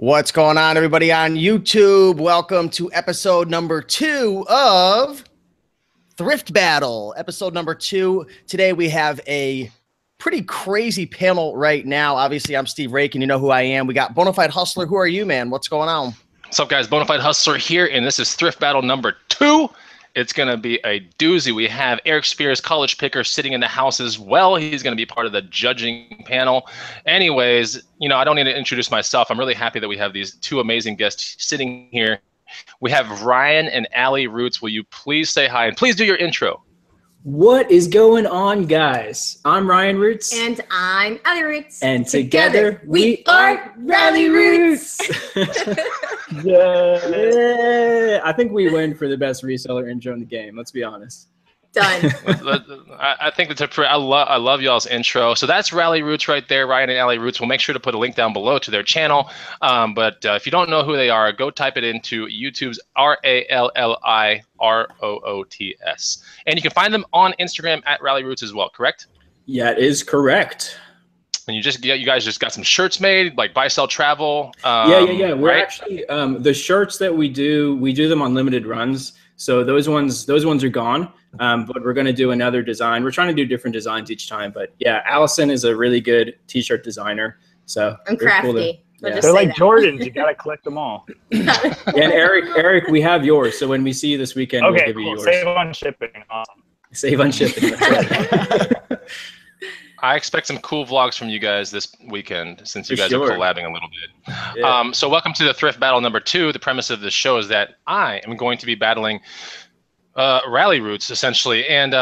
What's going on, everybody on YouTube? Welcome to episode number 2 of Thrift Battle. Episode number 2. Today we have a pretty crazy panel right now. Obviously, I'm Steve Raiken. You know who I am. We got Bonafide Hustler. Who are you, man? What's going on? What's up, guys? Bonafide Hustler here, and this is Thrift Battle number 2. It's going to be a doozy. We have Eric Spears, college picker, sitting in the house as well. He's going to be part of the judging panel. Anyways, you know, I don't need to introduce myself. I'm really happy that we have these two amazing guests sitting here. We have Ryan and Allie Roots. Will you please say hi? And please do your intro. What is going on, guys? I'm Ryan Roots. And I'm Allie Roots. And together we are Ralli Roots. Yeah. I think we win for the best reseller intro in the game. Let's be honest. Done. I think that's I love y'all's intro. So that's Ralli Roots right there, Ryan and Allie Roots. We'll make sure to put a link down below to their channel. But if you don't know who they are, go type it into YouTube's RALLIROOTS. And you can find them on Instagram at Ralli Roots as well, correct? Yeah, it is correct. And you guys just got some shirts made, like buy, sell, travel. Yeah. We're right? actually the shirts that we do them on limited runs. So those ones are gone. But we're going to do another design. We're trying to do different designs each time. But yeah, Allison is a really good t-shirt designer. So I'm crafty. Cool They're like Jordans. You got to collect them all. And Eric, we have yours. So when we see you this weekend, okay, we'll give cool. you yours. Save on shipping. Awesome. Save on shipping. That's right. I expect some cool vlogs from you guys this weekend since you guys are collabing a little bit. Yeah. So welcome to the Thrift Battle number 2. The premise of the show is that I am going to be battling Ralli Roots essentially, and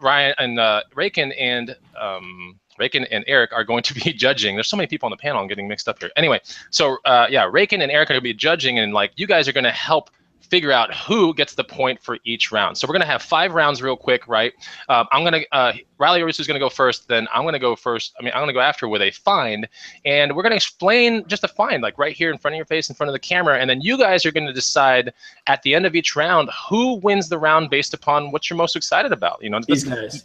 Ryan and Raiken and Eric are going to be judging. There's so many people on the panel. I'm getting mixed up here. Anyway, so yeah, Raiken and Eric are going to be judging, and like you guys are going to help figure out who gets the point for each round. So we're going to have 5 rounds real quick, right? I'm going to, Ralli Roots is going to go first, then I'm going to go first. I'm going to go after with a find, and we're going to explain just a find, like right here in front of your face, in front of the camera, and then you guys are going to decide at the end of each round who wins the round based upon what you're most excited about. You know, These guys.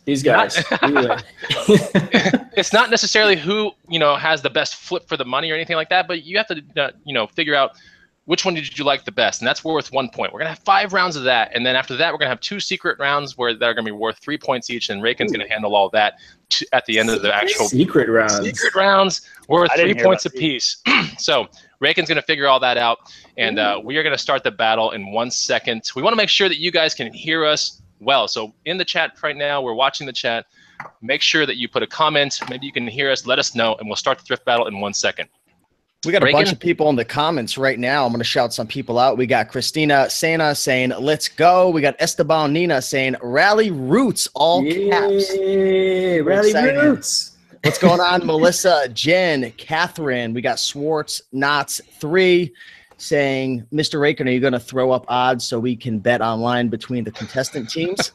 It's not necessarily who, you know, has the best flip for the money or anything like that, but you have to, you know, figure out which one did you like the best, and that's worth 1 point. We're gonna have 5 rounds of that, and then after that, we're gonna have 2 secret rounds where they're gonna be worth 3 points each, and Raiken's gonna handle all that at the end of the actual secret rounds. Secret rounds worth 3 points apiece. So Raiken's gonna figure all that out, and we are gonna start the battle in 1 second. We want to make sure that you guys can hear us well. So in the chat right now, we're watching the chat. Make sure that you put a comment. Maybe you can hear us. Let us know, and we'll start the thrift battle in 1 second. We got a bunch of people in the comments right now. I'm going to shout some people out. We got Christina Sena saying, let's go. We got Esteban Nina saying, Ralli Roots, all caps. Ralli Roots. What's going on? Melissa, Jen, Catherine. We got Swartz, Knots 3 saying, Mr. Raiken, are you going to throw up odds so we can bet online between the contestant teams?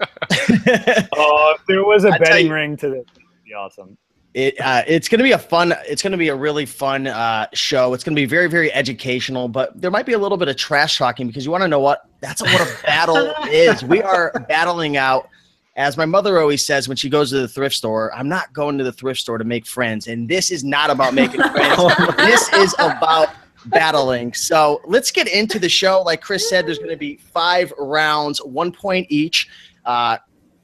Oh, if there was a betting ring to this, it would be awesome. It's going to be a really fun show. It's going to be very, very educational, but there might be a little bit of trash talking because you want to know what a battle is. We are battling out, as my mother always says when she goes to the thrift store, I'm not going to the thrift store to make friends. And this is not about making friends. This is about battling. So let's get into the show. Like Chris said, there's going to be 5 rounds, 1 point each.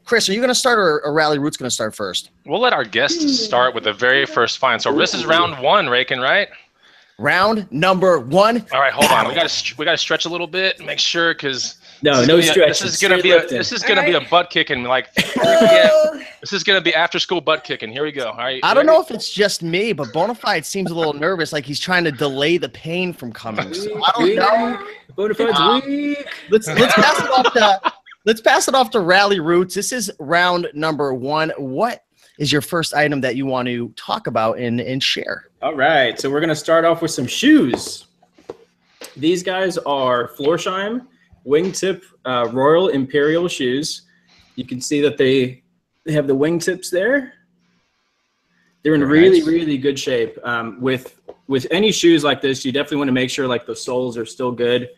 Chris, are you going to start or Ralli Roots going to start first? We'll let our guests start with the very first find. So this is round 1, Raiken, right? Round number 1. all right, hold on. We got to stretch a little bit, make sure, because no stretch. This is gonna be a butt kicking. Like this is gonna be after school butt kicking. Here we go. All right. I don't know if it's just me, but Bonafide seems a little nervous, like he's trying to delay the pain from coming. So I don't know. Bonafide's weak. Let's pass it off to. Let's pass it off to Ralli Roots. This is round number 1. What is your first item that you want to talk about and share? All right, so we're going to start off with some shoes. These guys are Florsheim wingtip Royal Imperial shoes. You can see that they have the wingtips there. They're in really, really good shape. With any shoes like this, you definitely want to make sure like the soles are still good.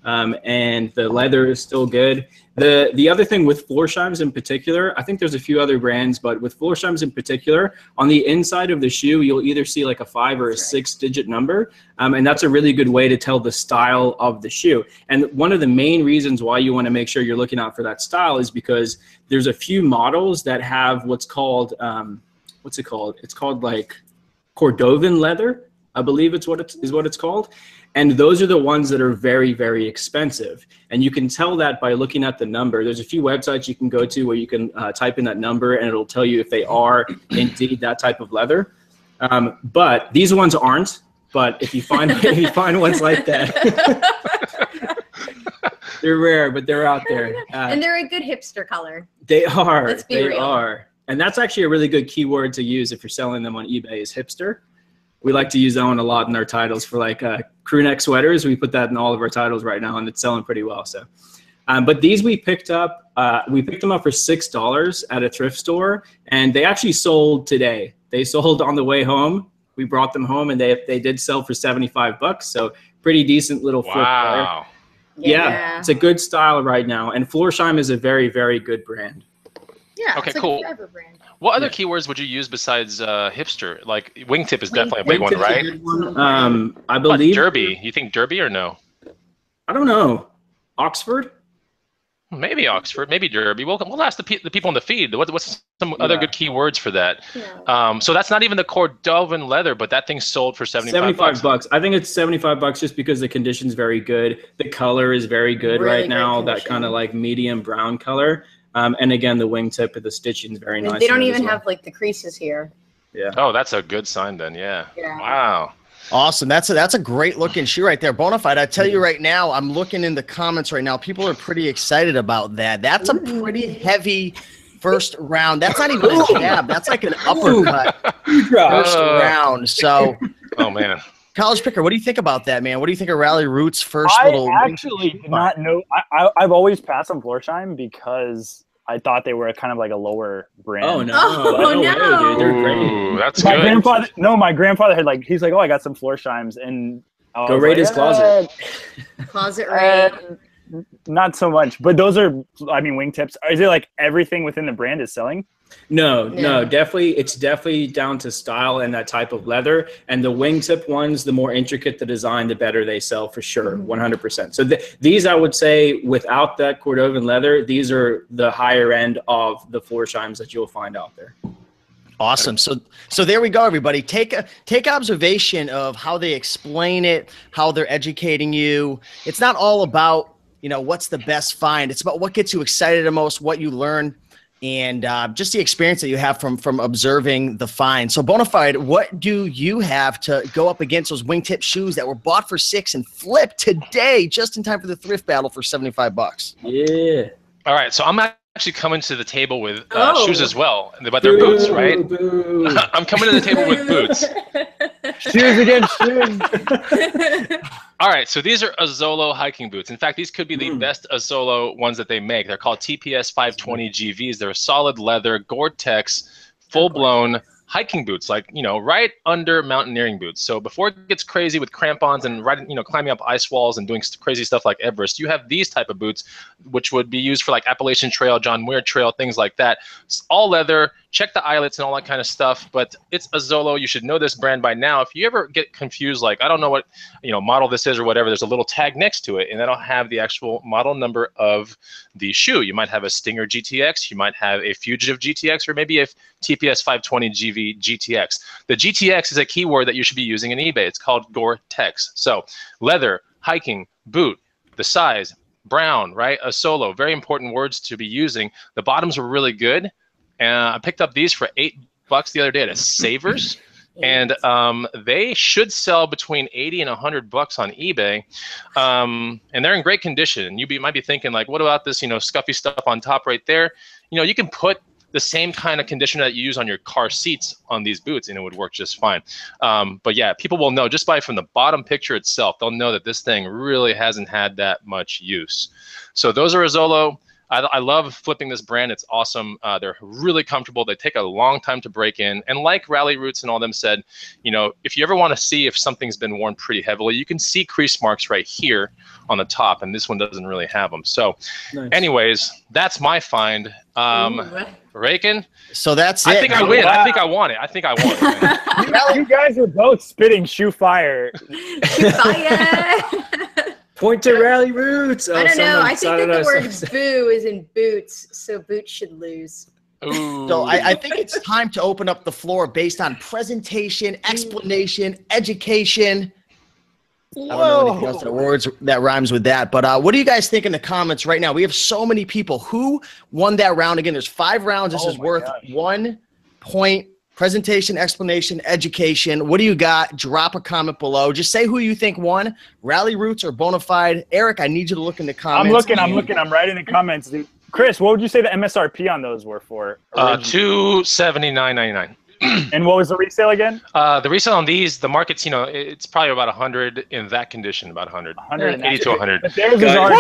and the leather is still good. The other thing with Florsheim's in particular, I think there's a few other brands, but with Florsheim's in particular, on the inside of the shoe, you'll either see like a 5 or a 6-digit number, and that's a really good way to tell the style of the shoe. And one of the main reasons why you want to make sure you're looking out for that style is because there's a few models that have what's called, what's it called? It's called like Cordovan leather, I believe it's what it's called. And those are the ones that are very, very expensive. And you can tell that by looking at the number. There's a few websites you can go to where you can type in that number and it'll tell you if they are indeed that type of leather. But these ones aren't. But if you find ones like that, they're rare, but they're out there. And they're a good hipster color. They are. Let's be real. And that's actually a really good keyword to use if you're selling them on eBay is hipster. We like to use that one a lot in our titles for like crew neck sweaters. We put that in all of our titles right now, and it's selling pretty well. So, but these we picked them up for $6 at a thrift store, and they actually sold today. They sold on the way home. We brought them home, and they did sell for $75. So pretty decent little flip there. Yeah, it's a good style right now, and Florsheim is a very, very good brand. Yeah. Okay, it's cool. a forever brand. What other keywords would you use besides hipster? Like wingtip is definitely a big one, right? I believe. Derby. You think Derby or no? I don't know. Oxford? Maybe Oxford. Maybe Derby. We'll ask the people on the feed. What's some other good keywords for that? Yeah. So that's not even the Cordovan leather, but that thing sold for $75. I think it's $75 just because the condition's very good. The color is very good really right now. That kind of like medium brown color. And again, the wingtip of the stitching is very nice. They don't even have like the creases here. Yeah. Oh, that's a good sign then. Yeah. Wow. Awesome. That's a great looking shoe right there. Bonafide, I tell you right now, I'm looking in the comments right now. People are pretty excited about that. That's a pretty heavy first round. That's not even a jab. That's like an uppercut first round. So, oh man. College Picker, what do you think about that, man? What do you think of Rally Roots' first little? I actually did not know. I've always passed on Florsheim because I thought they were kind of like a lower brand. Oh no! Oh, no. Dude, they're great. That's my good. My grandfather had like he's like, oh, I got some Florshimes, and go raid his closet. Closet raid. Not so much, but those are, I mean, wingtips. Is it like everything within the brand is selling? No, definitely. It's definitely down to style and that type of leather. And the wingtip ones, the more intricate the design, the better they sell for sure, 100%. So these, I would say, without that Cordovan leather, these are the higher end of the Florsheims that you'll find out there. Awesome. So there we go, everybody. Take observation of how they explain it, how they're educating you. It's not all about, what's the best find. It's about what gets you excited the most, what you learn, and just the experience that you have from observing the find. So Bonafide, what do you have to go up against those wingtip shoes that were bought for $6 and flipped today just in time for the thrift battle for $75? Yeah. All right, so I'm actually coming to the table with shoes as well, but they're boots, right? I'm coming to the table with boots. Shoes against shoes. All right, so these are Azzolo hiking boots. In fact, these could be the best Azzolo ones that they make. They're called TPS 520 GVs. They're solid leather, Gore-Tex, full-blown hiking boots, like, right under mountaineering boots. So before it gets crazy with crampons and climbing up ice walls and doing crazy stuff like Everest, you have these type of boots, which would be used for like Appalachian Trail, John Muir Trail, things like that. It's all leather. Check the eyelets and all that kind of stuff, but it's Azzolo. You should know this brand by now. If you ever get confused, like, I don't know what model this is or whatever, there's a little tag next to it, and that'll have the actual model number of the shoe. You might have a Stinger GTX, you might have a Fugitive GTX, or maybe a TPS 520 GV GTX. The GTX is a keyword that you should be using in eBay. It's called Gore-Tex. So leather, hiking, boot, the size, brown, right? Azzolo, very important words to be using. The bottoms were really good. I picked up these for $8 the other day at a Savers, and they should sell between $80 and $100 on eBay, and they're in great condition. You might be thinking, like, what about this, scuffy stuff on top right there? You can put the same kind of conditioner that you use on your car seats on these boots, and it would work just fine. But yeah, people will know just from the bottom picture itself. They'll know that this thing really hasn't had that much use. So those are Azzolo. I love flipping this brand. It's awesome. They're really comfortable. They take a long time to break in. And like Rally Roots and all them said, you know, if you ever want to see if something's been worn pretty heavily, you can see crease marks right here on the top, and this one doesn't really have them. So anyways, that's my find. Raiken. So that's it. I think I win. Wow. I think I won it. I think I won it. You guys are both spitting shoe fire. Shoe fire. Point to Rally Roots. I don't know. I think that the word boo is in boots, so boots should lose. Ooh. So I think it's time to open up the floor based on presentation, explanation, education. I don't know anything else that words that rhymes with that. But what do you guys think in the comments right now? We have so many people. Who won that round? Again, there's 5 rounds. This is worth 1 point. Presentation, explanation, education. What do you got? Drop a comment below. Just say who you think won, Rally Roots or Bonafide. Eric, I need you to look in the comments. I'm looking. I'm right in the comments, dude. Chris, what would you say the MSRP on those were for? $279.99. And what was the resale again? The resale on these, the market's, you know, it's probably about 100 in that condition, about 100. 80 to 100. But theirs is already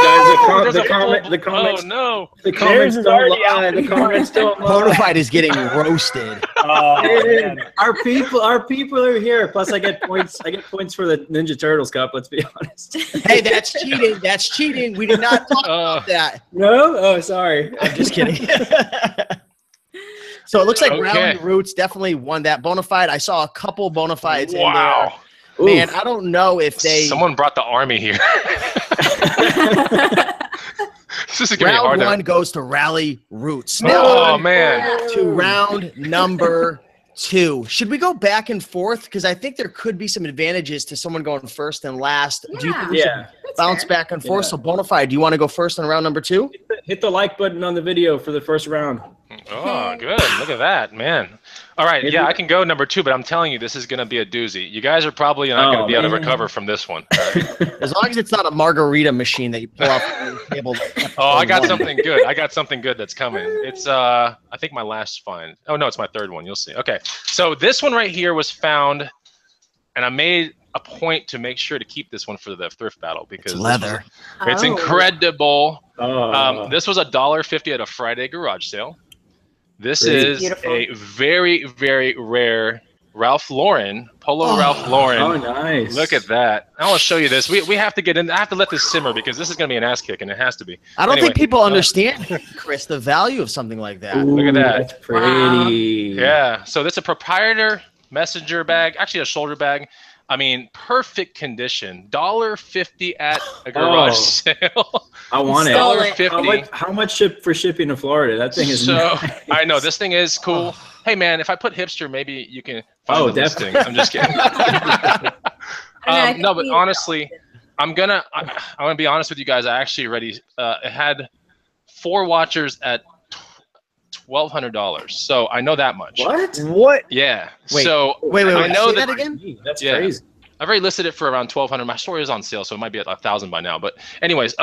the comments. Oh no! The comments don't lie. The comments don't lie. Bonafide is getting roasted. Man. Our people are here. Plus, I get points. I get points for the Ninja Turtles Cup. Let's be honest. Hey, that's cheating. That's cheating. We did not talk about that. No? Oh, sorry. I'm just kidding. So it looks like Rally Roots definitely won that. Bonafide, I saw a couple Bonafides in there. Man, I don't know if they... Someone brought the army here. This is gonna be hard. Round 1 goes to Rally Roots. Now, man. To round number 2. Should we go back and forth? Because I think there could be some advantages to someone going first and last. Yeah. Do you think we should bounce back and forth? So Bonafide, do you want to go first on round number 2? Hit the like button on the video for the first round. Oh, good. Look at that, man. All right, yeah, I can go number 2, but I'm telling you, this is going to be a doozy. You guys are probably not going to be able to recover from this one. As long as it's not a margarita machine that you pull off the table. Oh, I got something good. I got something good that's coming. It's, I think my last find. Oh, no, it's my 3rd one. You'll see. Okay, so this one right here was found, and I made a point to make sure to keep this one for the thrift battle because it's leather. It's incredible. This was $1.50 at a Friday garage sale. This is a very, very rare Ralph Lauren, Ralph Lauren. Oh, nice. Look at that. I want to show you this. We have to get in. I have to let this simmer because this is going to be an ass kick, and it has to be. I don't think people understand, Chris, the value of something like that. Ooh, look at that. That's pretty. Yeah. So this is a proprietor messenger bag, actually a shoulder bag. I mean, perfect condition. $1.50 at a garage sale. I want it. $1.50. How much for shipping to Florida? That thing is nice. I know this thing is cool. Hey man, if I put hipster, maybe you can find the listing. I'm just kidding. No, but honestly, I'm gonna be honest with you guys. I actually already had 4 watchers at $1,200. So I know that much. What? Yeah. Wait, so wait. I know that again. That's crazy. I've already listed it for around $1,200. My store is on sale, so it might be at $1,000 by now. But anyways,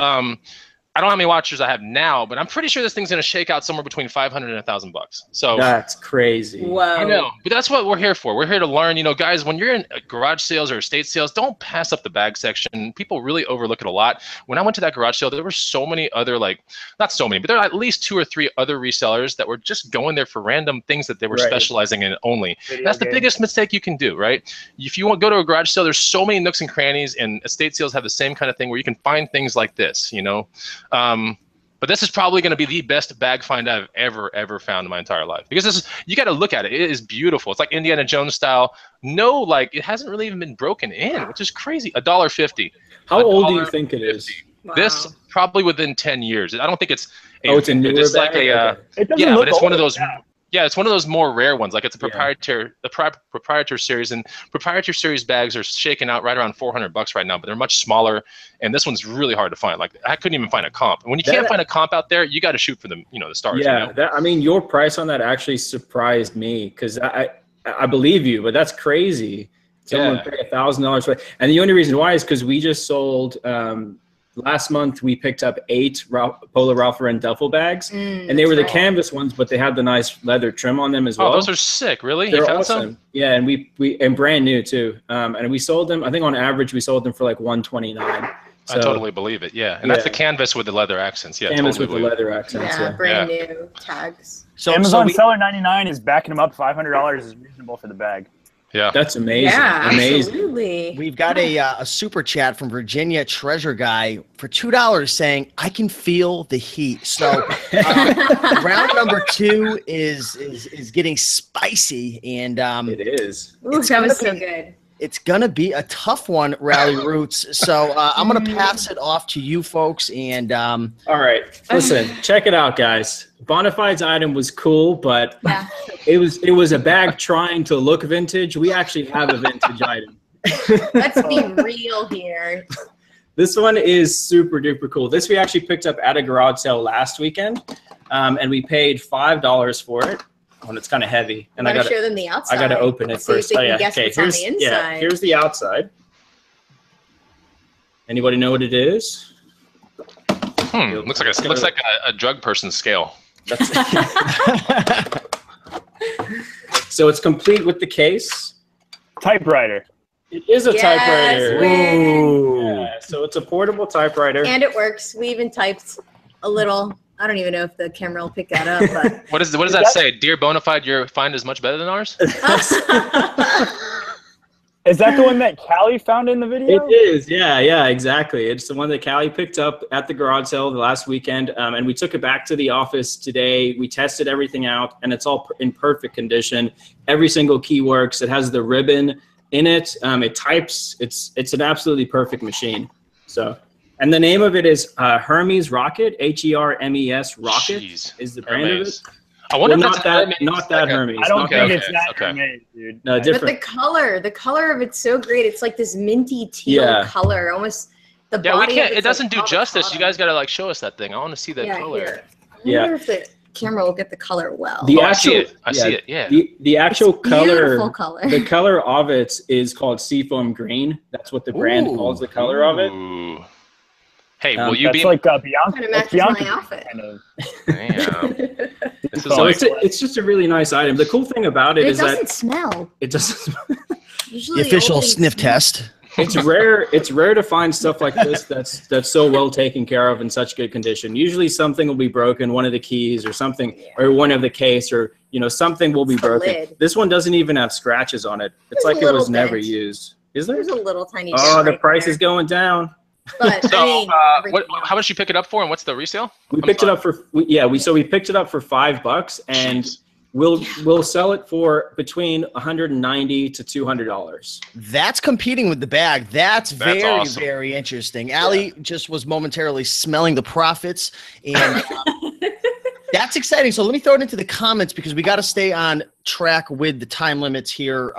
I don't know how many watchers I have now, but I'm pretty sure this thing's gonna shake out somewhere between $500 and $1,000. So that's crazy. Wow. I know, but that's what we're here for. We're here to learn. You know, guys, when you're in garage sales or estate sales, don't pass up the bag section. People really overlook it a lot. When I went to that garage sale, there were so many other, like, not so many, but there are at least 2 or 3 other resellers that were just going there for random things that they were specializing in only. That's the biggest mistake you can do, right? If you want to go to a garage sale, there's so many nooks and crannies, and estate sales have the same kind of thing where you can find things like this, you know. But this is probably going to be the best bag find I've ever found in my entire life, because this is, you got to look at it. It is beautiful. It's like Indiana Jones style. No, like, it hasn't really even been broken in, which is crazy. $1.50. How old do you think it is? Wow. This probably within 10 years. I don't think it's. It's a newer bag? It's like a. It doesn't Yeah, look but it's one of old, those. Yeah, it's one of those more rare ones. Like, it's a proprietary, proprietary series, and proprietary series bags are shaking out right around $400 right now, but they're much smaller, and this one's really hard to find. Like, I couldn't even find a comp. And when you can't find a comp out there, you got to shoot for the, you know, the stars. Yeah, you know? I mean, your price on that actually surprised me, because I believe you, but that's crazy. Someone pay $1,000 for it. And the only reason why is because we just sold. Last month, we picked up 8 Polo Ralph Lauren duffel bags, and they were the canvas ones, but they had the nice leather trim on them as well. Oh, those are sick! Really? They're you found awesome. some? Yeah, and we brand new too. And we sold them. I think on average we sold them for like $129. I totally believe it. Yeah, and that's the canvas with the leather accents. Yeah, canvas totally with the leather accents. Yeah, brand new tags. So Amazon seller 99 is backing them up. $500 is reasonable for the bag. Yeah, that's amazing. Yeah, amazing. absolutely. We've got a super chat from Virginia Treasure Guy for $2 saying, "I can feel the heat." So round number 2 is getting spicy, and it is. Ooh, that was so good. It's gonna be a tough one, Rally Roots. So I'm gonna pass it off to you folks. And all right, listen, check it out, guys. Bonafide's item was cool, but it was a bag trying to look vintage. We actually have a vintage item. Let's be real here. This one is super duper cool. This we actually picked up at a garage sale last weekend, and we paid $5 for it. And it's kind of heavy, and I gotta show them the outside. I gotta open it first. So you can guess what's on the inside. Yeah, here's the outside. Anybody know what it is? Looks like a drug person's scale. That's so it's complete with the case. Typewriter. It is a typewriter. Win. Yeah, so it's a portable typewriter. And it works. We even typed a little. I don't even know if the camera will pick that up. But what does that say? Dear Bonafide, your find is much better than ours? Is that the one that Callie found in the video? It is, yeah, exactly. It's the one that Callie picked up at the garage sale the last weekend, and we took it back to the office today. We tested everything out, and it's all in perfect condition. Every single key works. It has the ribbon in it. It types. It's an absolutely perfect machine. So, and the name of it is Hermes Rocket. Hermes Rocket. Jeez. Is the brand of it. I wonder if not that Hermes. I don't think it's that Hermes, dude. No, different. But the color of it's so great. It's like this minty teal color, almost the body. We can't. It doesn't like do justice. You guys gotta show us that thing. I want to see that color. Here. I wonder if the camera will get the color well. I see it. Yeah. The actual color. Beautiful color. The color of it is called Seafoam Green. That's what the brand calls the color of it. Ooh. Hey, will you that's be like Bianca? That's Bianca my outfit. kind of. Damn. So it's just a really nice item. The cool thing about it is that it doesn't smell. It doesn't. Usually the official sniff test. It's rare. It's rare to find stuff like this that's so well taken care of in such good condition. Usually something will be broken, one of the keys or something, or one of the case, or something will be broken. Lid. This one doesn't even have scratches on it. It's like it was never used. Is there? There's a little tiny. Oh, the right price there. is going down. But So, I mean, how much you pick it up for, and what's the resale? We picked it up for we picked it up for $5, and we'll sell it for between $190 to $200. That's competing with the bag. That's very, awesome. very interesting. Allie just was momentarily smelling the profits, and that's exciting. So let me throw it into the comments because we got to stay on track with the time limits here.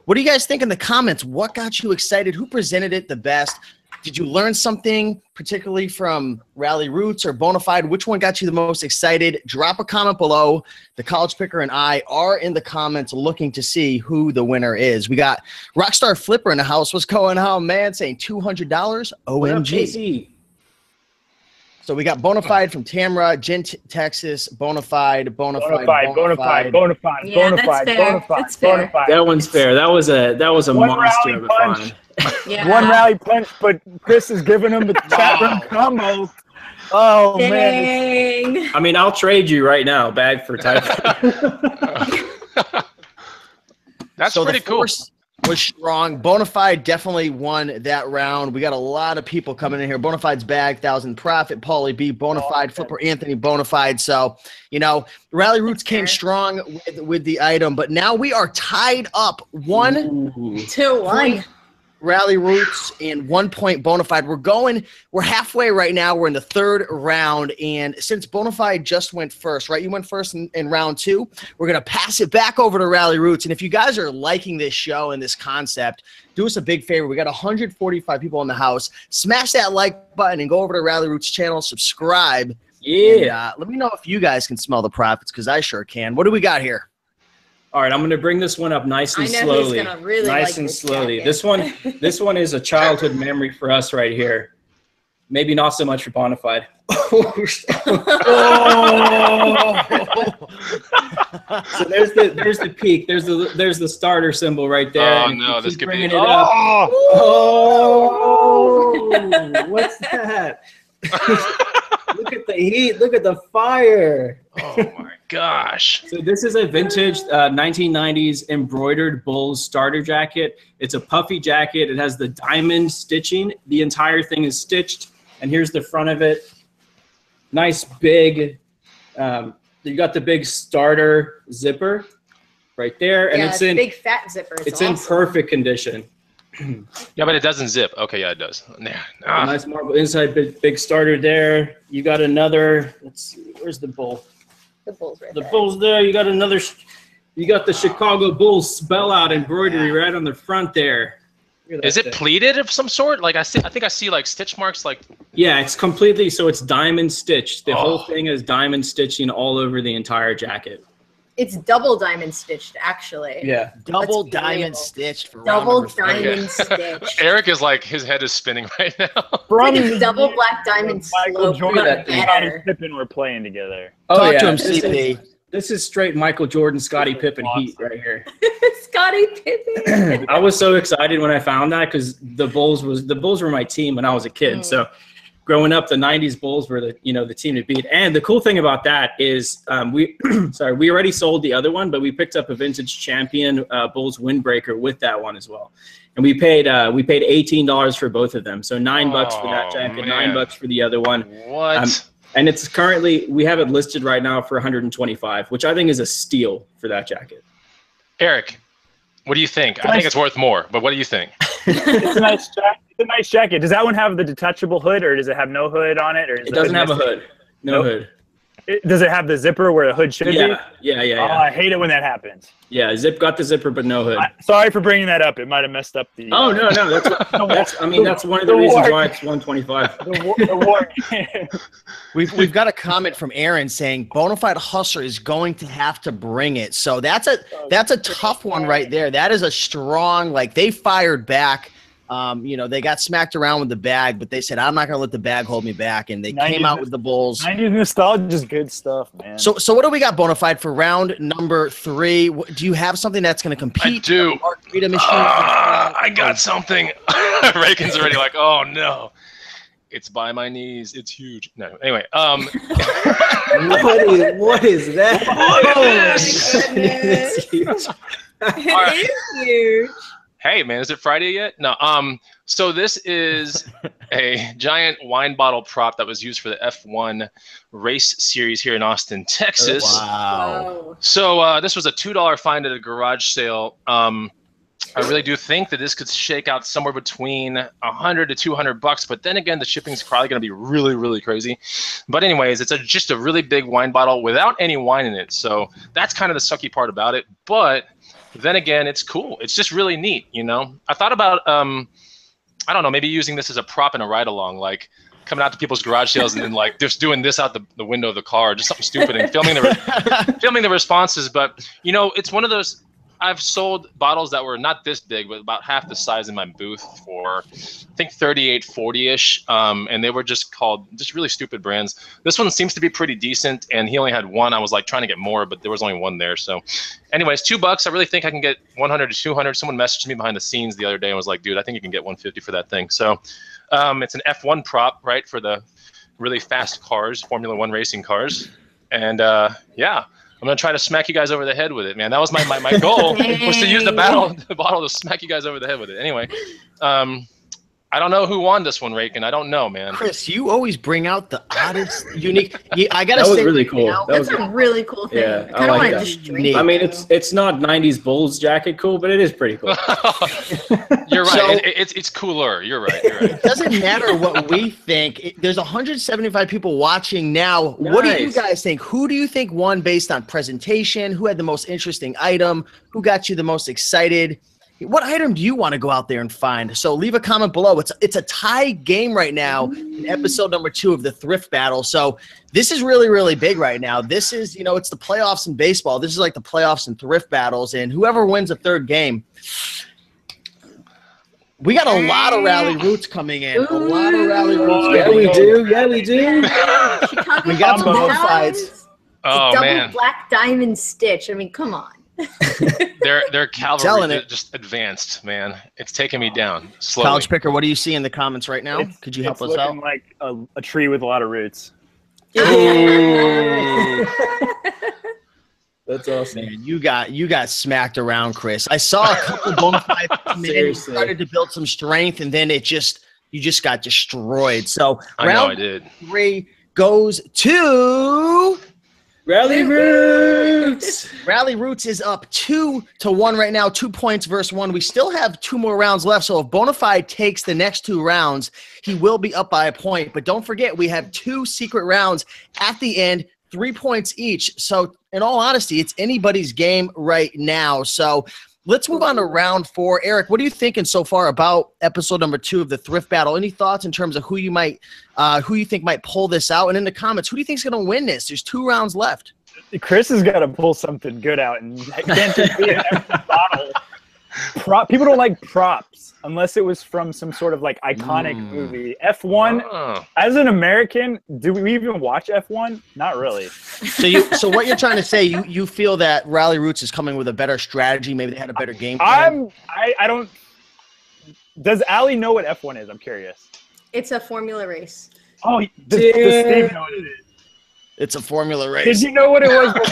What do you guys think in the comments? What got you excited? Who presented it the best? Did you learn something particularly from Rally Roots or Bonafide? Which one got you the most excited? Drop a comment below. The College Picker and I are in the comments looking to see who the winner is. We got Rockstar Flipper in the house. What's going on, man? Saying $200. OMG. So we got Bonafide from Tamra, Gent, Texas, Bonafide. That one's fair. That was a monster of a find. Yeah. One rally punch, but Chris is giving him the chat room combo. Oh, dang. Man. I mean, I'll trade you right now, bag for type. That's pretty cool. Was strong. Bonafide definitely won that round. We got a lot of people coming in here. Bonafide's bag, 1,000 profit. Paulie B, Bonafide, Flipper Anthony, Bonafide. So, Rally Roots came strong with the item, but now we are tied up 1-1. Rally Roots and 1 point Bonafide. We're halfway right now. We're in the third round. And since Bonafide just went first, right? You went first in round 2. We're going to pass it back over to Rally Roots. And if you guys are liking this show and this concept, do us a big favor. We got 145 people in the house. Smash that like button and go over to Rally Roots channel, subscribe. Yeah. And, let me know if you guys can smell the profits because I sure can. What do we got here? All right, I'm going to bring this one up nice and slowly. He's gonna really nice and slowly. This one is a childhood memory for us right here. Maybe not so much for Bonafide. course. So there's the peak. There's the starter symbol right there. Oh and no, this could be. It up. Oh, what's that? Look at the heat. Look at the fire. Oh my gosh. So this is a vintage 1990s embroidered Bulls starter jacket. It's a puffy jacket. It has the diamond stitching. The entire thing is stitched. And here's the front of it. Nice big, you got the big starter zipper right there. And Yeah, it's in big fat zipper. It's awesome. in perfect condition. Yeah, but it doesn't zip. Okay, yeah, it does. Yeah. Nice marble inside, big starter there. You got another, let's see, where's the bull? The Bulls right The there. Bulls there. You got another, you got the Chicago Bulls spell out embroidery right on the front there. Is it pleated of some sort? Like I think I see like stitch marks. Like Yeah, it's completely, so it's diamond stitched. The whole thing is diamond stitching all over the entire jacket. It's double diamond stitched, actually. Yeah. Double That's diamond beautiful. stitched for round Double number 3. diamond stitched. Eric is like his head is spinning right now. Like a double black diamond Michael slope. Jordan that and thing. Scottie Better. Pippen were playing together. Talk to him, CP. This is straight Michael Jordan, Scottie Pippen heat right here. Scottie Pippen. I was so excited when I found that because the Bulls were my team when I was a kid. So growing up, the '90s Bulls were the team to beat. And the cool thing about that is we already sold the other one, but we picked up a vintage champion Bulls windbreaker with that one as well. And we paid $18 for both of them. So $9 for that jacket, man. $9 for the other one. What? And it's currently, we have it listed right now for $125, which I think is a steal for that jacket. Eric, what do you think? I think it's worth more, but what do you think? It's a nice jacket. It's a nice jacket. Does that one have the detachable hood, or does it have no hood on it? Or is It doesn't have a hood. No hood. Does it have the zipper where the hood should be? Yeah. Oh, I hate it when that happens. Yeah, got the zipper, but no hood. Sorry for bringing that up. It might have messed up the. Oh no, that's one of the reasons why it's $125. We've got a comment from Aaron saying Bonafide Hustler is going to have to bring it. So that's a tough one right there. That is a strong, like, they fired back. They got smacked around with the bag, but they said, I'm not going to let the bag hold me back. And they came out with the Bulls. 90s nostalgia is good stuff, man. So what do we got, Bonafide, for round number 3? Do you have something that's going to compete? I do. Margarita machine? I got something. Raiken's already like, oh no. It's by my knees. It's huge. No, anyway. What is that? It's huge. It is huge. Hey man, is it Friday yet? No. So this is a giant wine bottle prop that was used for the F1 race series here in Austin, Texas. Wow. So this was a $2 find at a garage sale. I really do think that this could shake out somewhere between $100 to $200, but then again, the shipping's probably going to be really, really crazy. But anyways, it's just a really big wine bottle without any wine in it. So that's kind of the sucky part about it. But then again, it's cool. It's just really neat, I thought about, I don't know, maybe using this as a prop in a ride-along, like coming out to people's garage sales and then like just doing this out the window of the car, just something stupid, and filming the responses. But it's one of those. I've sold bottles that were not this big, but about half the size in my booth for, I think, $38.40-ish, and they were just really stupid brands. This one seems to be pretty decent, and he only had one. I was like trying to get more, but there was only one there. So, anyways, $2. I really think I can get $100 to $200. Someone messaged me behind the scenes the other day and was like, "Dude, I think you can get $150 for that thing." So, it's an F1 prop, right, for the really fast cars, Formula One racing cars, and yeah. I'm gonna try to smack you guys over the head with it, man. That was my goal, was to use the bottle to smack you guys over the head with it. Anyway, I don't know who won this one, Raiken. I don't know, man. Chris, you always bring out the oddest, unique. I gotta That was say, really cool. That's a really cool thing. Yeah, I kind I of like want to that. just drink. I mean, it's not '90s Bulls jacket cool, but it is pretty cool. You're right. So- It's cooler. You're right. You're right. it doesn't matter what we think. There's 175 people watching now. What do you Nice. guys think? Who do you think won based on presentation? Who had the most interesting item? Who got you the most excited? What item do you want to go out there and find? So leave a comment below. It's a tie game right now in episode number 2 of the Thrift Battle. So this is really, really big right now. This is, it's the playoffs in baseball. This is like the playoffs in Thrift Battles, and whoever wins the third game. We got a lot of Rally Roots coming in. A lot of Rally Roots. Yeah, we do. Yeah, we do. Chicago We got some Bonafides. Oh, Double man. black diamond stitch. I mean, come on. Their cavalry Telling it. just advanced, man. It's taking me down slowly. College Picker, what do you see in the comments right now? Could you help us out? It's looking like a tree with a lot of roots. Ooh. That's awesome. Man, you got smacked around, Chris. I saw a couple Bonafide come in and started to build some strength, and then you just got destroyed. So round 3 goes to Rally Roots. Rally Roots is up 2-1 right now, 2 points versus 1. We still have 2 more rounds left. So if Bonafide takes the next 2 rounds, he will be up by a point. But don't forget, we have 2 secret rounds at the end, 3 points each. So in all honesty, it's anybody's game right now. So let's move on to round 4. Eric, what are you thinking so far about episode number 2 of the Thrift Battle? Any thoughts in terms of who you think might pull this out? And in the comments, who do you think is going to win this? There's 2 rounds left. Chris has got to pull something good out, and can't just be an empty bottle. People don't like props unless it was from some sort of like iconic movie. F1, as an American, do we even watch F1? Not really. So what you're trying to say, you feel that Rally Roots is coming with a better strategy, maybe they had a better game plan? I don't. Does Ali know what F1 is? I'm curious. It's a formula race. Oh, does Steve know what it is? It's a formula race. Did you know what it was before?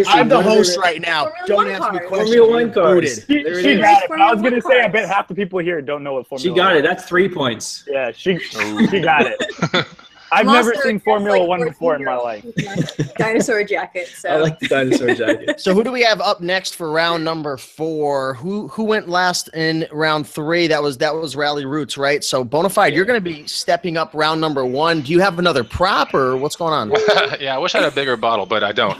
I'm the host right now. Don't ask me questions. Formula 1 cars. She got it. I was going to say, I bet half the people here don't know what Formula 1 is. She got it. That's 3 points. Yeah, she got it. I've never seen Formula 1 before in my life. Dinosaur jacket. So. I like the dinosaur jacket. So who do we have up next for round number 4? Who went last in round 3? That was Rally Roots, right? So Bonafide, you're going to be stepping up round number 1. Do you have another prop or what's going on? Yeah, I wish I had a bigger bottle, but I don't.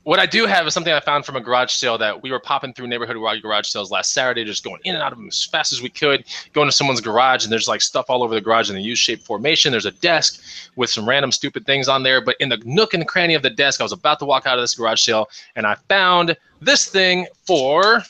What I do have is something I found from a garage sale that we were popping through neighborhood garage sales last Saturday, just going in and out of them as fast as we could, going to someone's garage, and there's like stuff all over the garage in the U-shaped formation. There's a desk with some random stupid things on there, but in the nook and cranny of the desk, I was about to walk out of this garage sale, and I found this thing for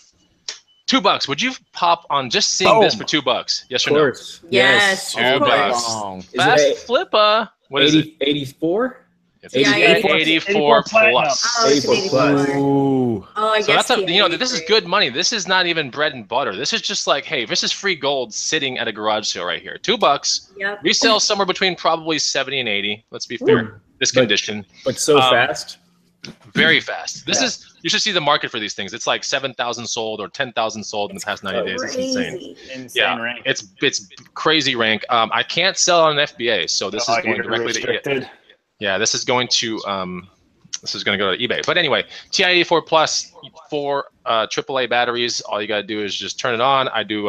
$2. Would you pop on just seeing this for $2? Yes or no? Of course. Yes. $2. Fast flipper. What is it? 84? It's 84 plus. Oh, it's 84 plus. Ooh. Oh, I guess so this is good money. This is not even bread and butter. This is just like, hey, this is free gold sitting at a garage sale right here. $2. Yep. Resell somewhere between probably 70 and 80. Let's be fair. This condition. But so fast. Very fast. You should see the market for these things. It's like 7,000 sold or 10,000 sold in the past 90 days. It's insane. Rank. It's crazy rank. I can't sell on an FBA, so this is going directly to Yeah, this is going to go to eBay. But anyway, TI-84 Plus, 4 AAA batteries. All you got to do is just turn it on. I do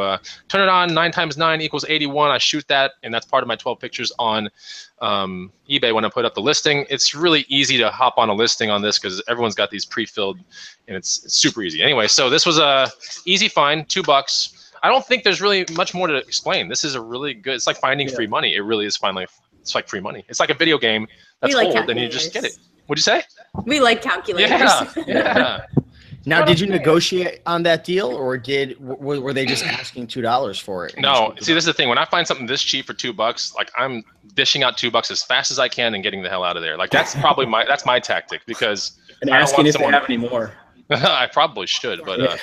turn it on. 9 times 9 equals 81. I shoot that, and that's part of my 12 pictures on eBay when I put up the listing. It's really easy to hop on a listing on this because everyone's got these pre-filled, and it's super easy. Anyway, so this was a easy find, $2. I don't think there's really much more to explain. This is a really good. It's like finding free money. It really is finally. It's like free money. It's like a video game that's old, and you just get it. What'd you say? We like calculators. Yeah. Now, did you negotiate on that deal, or were they just asking $2 for it? No. See, this is the thing. When I find something this cheap for $2, like I'm dishing out $2 as fast as I can and getting the hell out of there. Like that's probably my tactic because and asking if they have any more. I probably should, but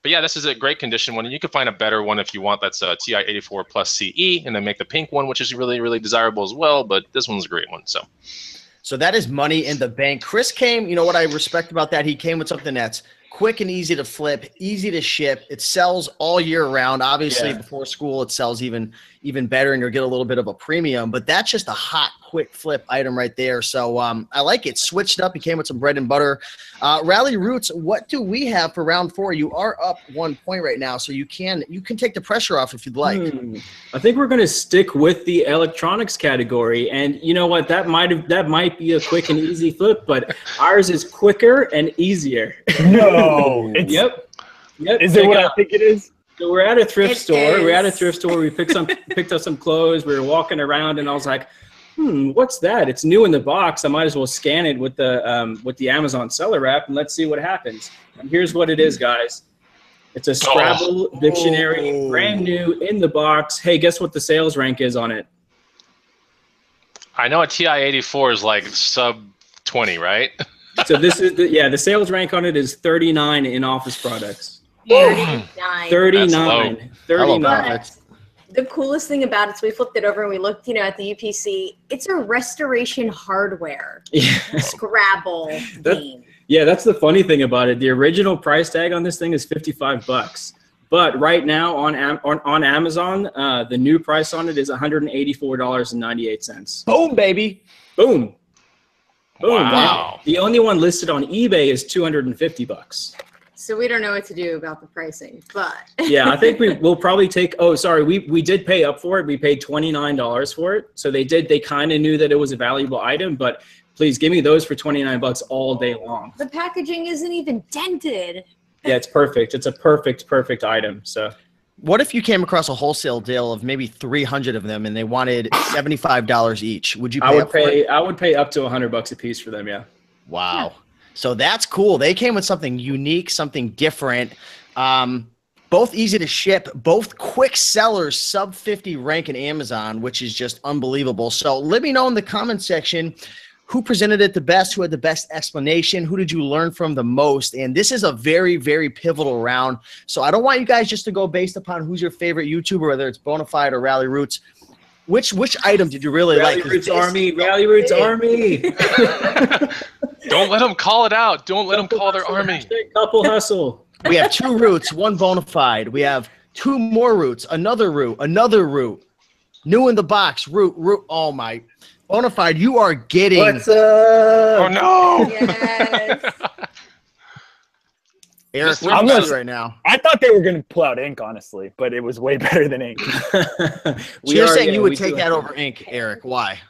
yeah, this is a great condition one. You can find a better one if you want. That's a TI-84 Plus CE, and then make the pink one, which is really, really desirable as well. But this one's a great one. So that is money in the bank. Chris came, you know what I respect about that? He came with something that's quick and easy to flip, easy to ship. It sells all year round. Obviously, before school, it sells even better, and you'll get a little bit of a premium. But that's just a hot, quick flip item right there. So I like it. Switched up. He came with some bread and butter. Rally Roots, what do we have for round 4? You are up 1 point right now, so you can take the pressure off if you'd like. I think we're going to stick with the electronics category, and you know what? That might be a quick and easy flip, but ours is quicker and easier. No. Yep. Is it what I think it is? So we're at a thrift store. We picked up some clothes. We were walking around, and I was like, what's that? It's new in the box. I might as well scan it with the Amazon seller app and let's see what happens. And here's what it is, guys. It's a Scrabble dictionary, brand new in the box. Hey, guess what the sales rank is on it? I know a TI-84 is like sub 20, right? So this is the sales rank on it is 39 in office products. 39. 39. 39. The coolest thing about it, so we flipped it over and we looked, at the UPC. It's a restoration hardware Scrabble game. Yeah, that's the funny thing about it. The original price tag on this thing is $55, but right now on Amazon, the new price on it is $184.98. Boom, baby. Boom. Boom. Wow. Man. The only one listed on eBay is $250. So we don't know what to do about the pricing, but yeah, I think we'll probably take. Oh, sorry, we did pay up for it. We paid $29 for it. So they kind of knew that it was a valuable item, but please give me those for $29 all day long. The packaging isn't even dented. Yeah, it's perfect. It's a perfect item. So what if you came across a wholesale deal of maybe 300 of them and they wanted $75 each? Would you pay I would pay up to $100 a piece for them, yeah. Wow. Yeah. So that's cool. They came with something unique, something different. Both easy to ship, both quick sellers, sub 50 rank in Amazon, which is just unbelievable. So let me know in the comment section who presented it the best, who had the best explanation, who did you learn from the most? And this is a very, very pivotal round. So I don't want you guys just to go based upon who's your favorite YouTuber, whether it's Bonafide or Rally Roots. Which item did you really like? Rally Roots Army, Rally Roots Army. Don't let them call it out. Don't let them call their army. Couple hustle. We have 2 roots, 1 Bonafide. We have 2 more roots, another root, new in the box, root. Oh my, Bonafide, you are getting. What's up? Oh no! Yes. Eric, I'm I'm gonna- right now. I thought they were going to pull out ink, honestly, but it was way better than ink. So you're saying you would take that over ink, Eric? Why?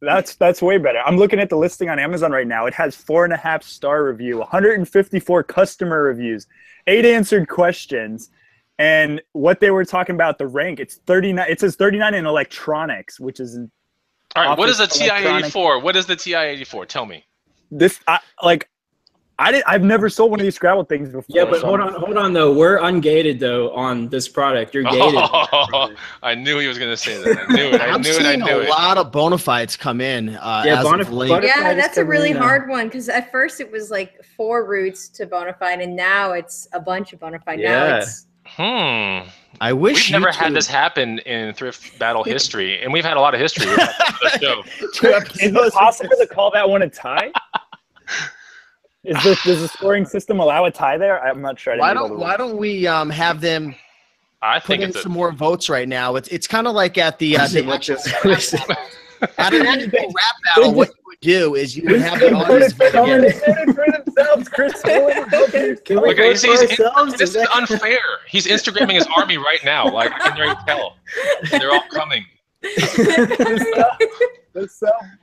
That's way better. I'm looking at the listing on Amazon right now. It has 4.5-star review, 154 customer reviews, 8 answered questions, and what they were talking about the rank. It's 39. It says 39 in electronics, which is All right, what is a office electronic. TI-84? What is the TI-84? Tell me. I've never sold one of these Scrabble things before. Yeah, but hold on though. We're ungated though on this product. You're gated. Oh, I knew he was going to say that. I knew it. I'm seeing a lot of Bonafides come in. Yeah, Yeah, that's a really hard one because at first it was like 4 roots to Bonafide, and now it's a bunch of Bonafide. Now it's I wish we've never had this happen in Thrift Battle history, and we've had a lot of history with the show. Is it possible to call that one a tie? Does the scoring system allow a tie there? I'm not sure. Why don't we have them put in some more votes right now? It's kind of like at the at an actual rap battle. What you would do is you would have the audience vote again. for themselves, Chris. This is unfair. He's Instagramming his army right now. Like I can already tell. They're all coming.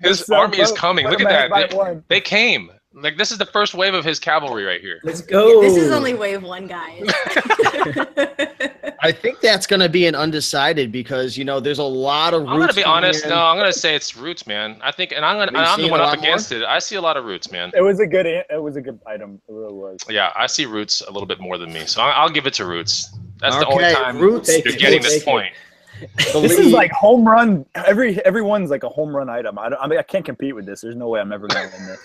His army is coming. Look at that. They came. Like this is the first wave of his cavalry right here. Let's go. This is only wave 1, guys. I think that's going to be an undecided because there's a lot of roots. I'm going to be honest. No, I'm going to say it's roots, man. I think, and I'm the one up against it. I see a lot of roots, man. It was a good item. It really was. Yeah, I see roots a little bit more than me, so I'll give it to roots. That's the only time roots, you're getting this point. This is like home run. Everyone's like a home run item. I can't compete with this. There's no way I'm ever going to win this.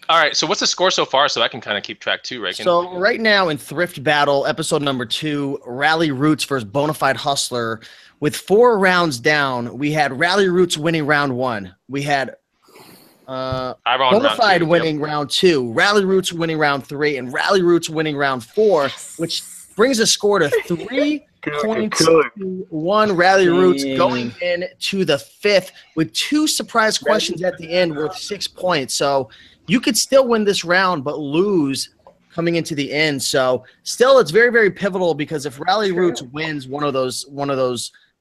All right. So what's the score so far? So I can kind of keep track too, Raiken. So right now in Thrift Battle, episode number 2, Rally Roots versus Bonafide Hustler. With 4 rounds down, we had Rally Roots winning round 1. We had Bonafide winning round 2, Rally Roots winning round 3, and Rally Roots winning round 4, which brings the score to 3 points to 1. Rally Roots going into the 5th with 2 surprise questions at the end worth 6 points. So you could still win this round but lose coming into the end. So still it's very, very pivotal because if Rally Roots wins one of those